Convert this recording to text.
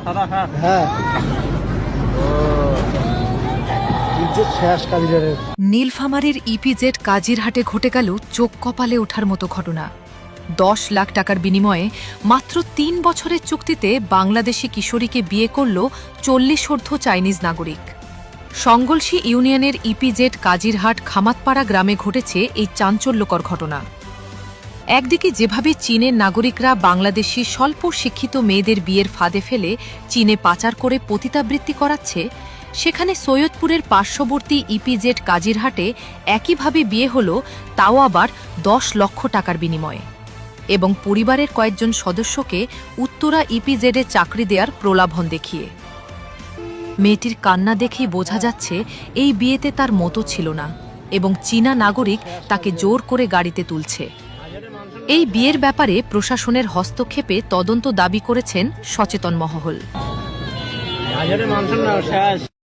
হ্যাঁ নীলফামারীর ইপিজেড কাজিরহাটে ঘটে গেল চোখ কপালে ওঠার মতো ঘটনা। 10 লাখ টাকার বিনিময়ে মাত্র 3 বছরের চুক্তিতে বাংলাদেশি কিশোরীকে বিয়ে করল 40 চাইনিজ নাগরিক। সঙ্গলসী ইউনিয়নের ইপিজেড কাজিরহাট খামাতপাড়া গ্রামে ঘটেছে এই চাঞ্চল্যকর ঘটনা। একদিকে যেভাবে চীনের নাগরিকরা বাংলাদেশি স্বল্প শিক্ষিত মেয়েদের বিয়ের ফাঁদে ফেলে চীনে পাচার করে পতিতাবৃত্তি করাচ্ছে, সেখানে সৈয়দপুরের পার্শ্ববর্তী ইপিজেড কাজিরহাটে একইভাবে বিয়ে হল, তাও আবার 10 লক্ষ টাকার বিনিময়ে, এবং পরিবারের কয়েকজন সদস্যকে উত্তরা ইপিজেডে চাকরি দেওয়ার প্রলোভন দেখিয়ে। মেয়েটির কান্না দেখেই বোঝা যাচ্ছে এই বিয়েতে তার মতো ছিল না, এবং চীনা নাগরিক তাকে জোর করে গাড়িতে তুলছে। এই বিয়ের ব্যাপারে প্রশাসনের হস্তক্ষেপে তদন্ত দাবি করেছেন সচেতন মহল।